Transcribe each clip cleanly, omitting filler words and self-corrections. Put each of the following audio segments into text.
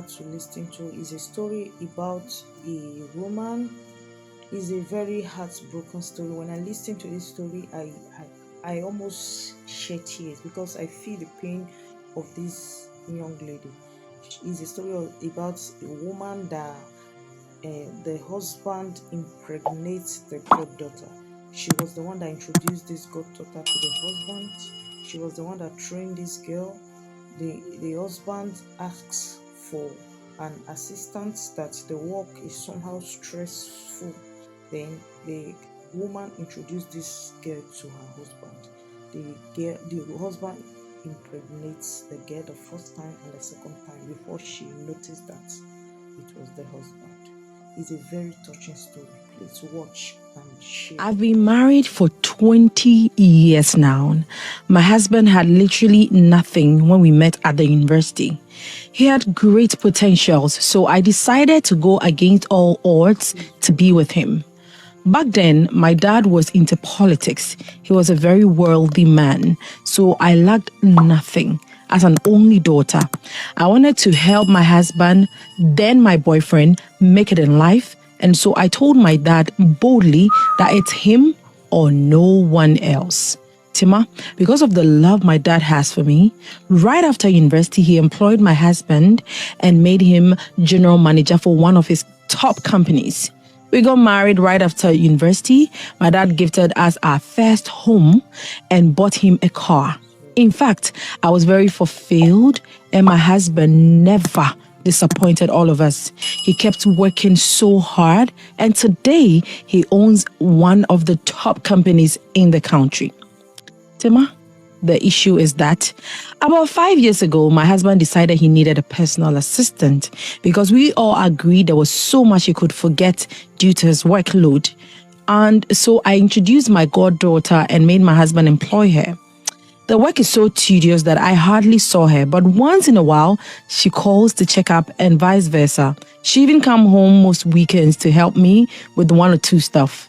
about to listen to is a story about a woman. It's a very heartbroken story. When I listen to this story, I almost shed tears because I feel the pain of this young lady. It's a story about a woman that the husband impregnates the goddaughter. She was the one that introduced this goddaughter to the husband. She was the one that trained this girl. The husband asks for an assistant that the work is somehow stressful. Then the woman introduced this girl to her husband. The husband impregnates the girl the first time and the second time before she noticed that it was the husband. It's a very touching story. Please watch and share. I've been married for 20 years now. My husband had literally nothing when we met at the university. He had great potentials, so I decided to go against all odds to be with him. Back then, my dad was into politics. He was a very wealthy man, so I lacked nothing. As an only daughter, I wanted to help my husband, then my boyfriend, make it in life. And so I told my dad boldly that it's him or no one else. Tima, because of the love my dad has for me, right after university, he employed my husband and made him general manager for one of his top companies. We got married right after university. My dad gifted us our first home and bought him a car. In fact, I was very fulfilled, and my husband never disappointed all of us. He kept working so hard, and today he owns one of the top companies in the country. Tima, the issue is that about 5 years ago, my husband decided he needed a personal assistant because we all agreed there was so much he could forget due to his workload. And so I introduced my goddaughter and made my husband employ her. The work is so tedious that I hardly saw her, but once in a while, she calls to check up and vice versa. She even come home most weekends to help me with one or two stuff.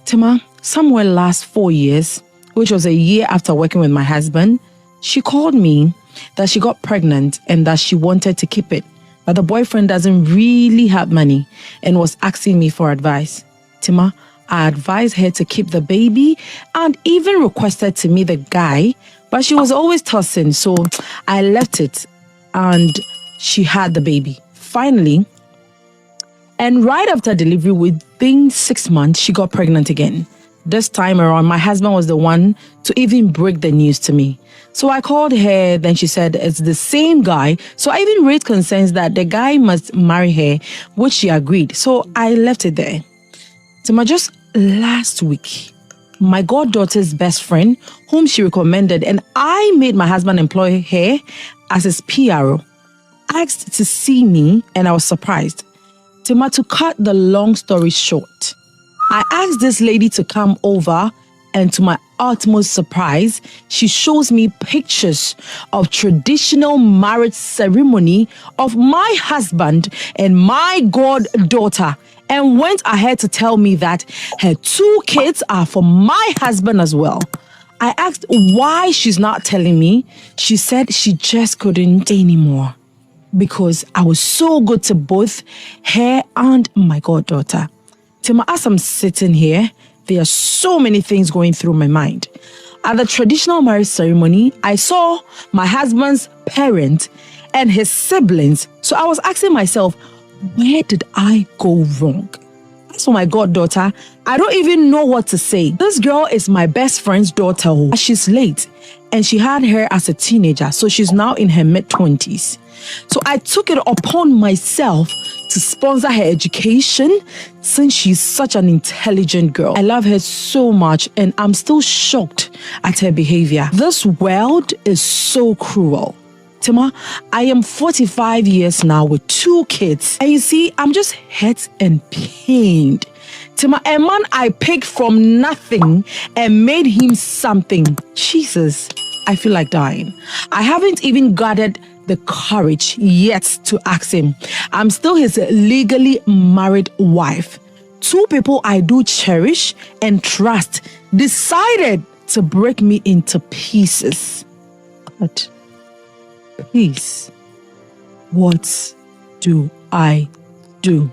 Tima, somewhere last 4 years, which was a year after working with my husband, she called me that she got pregnant and that she wanted to keep it, but the boyfriend doesn't really have money and was asking me for advice. Tima, I advised her to keep the baby and even requested to meet the guy, but she was always tossing, so I left it and she had the baby. Finally, and right after delivery, within 6 months, she got pregnant again. This time around, my husband was the one to even break the news to me. So I called her, then she said it's the same guy. So I even raised concerns that the guy must marry her, which she agreed. So I left it there. Tima, just last week, my goddaughter's best friend, whom she recommended, and I made my husband employ her as his PRO, asked to see me, and I was surprised. Tima, to cut the long story short, I asked this lady to come over, and to my utmost surprise, she shows me pictures of traditional marriage ceremony of my husband and my goddaughter, and went ahead to tell me that her 2 kids are for my husband as well. I asked why she's not telling me. She said she just couldn't anymore because I was so good to both her and my goddaughter. Tima, as I'm sitting here, there are so many things going through my mind. At the traditional marriage ceremony, I saw my husband's parent and his siblings. So I was asking myself, where did I go wrong? As for my goddaughter, I don't even know what to say. This girl is my best friend's daughter. She's late and she had her as a teenager, so she's now in her mid-20s. So I took it upon myself to sponsor her education since she's such an intelligent girl. I love her so much and I'm still shocked at her behavior. This world is so cruel. Tima, I am 45 years now with 2 kids. And you see, I'm just hurt and pained. Tima, a man I picked from nothing and made him something. Jesus, I feel like dying. I haven't even gathered the courage yet to ask him. I'm still his legally married wife. 2 people I do cherish and trust decided to break me into pieces. God, please, what do I do?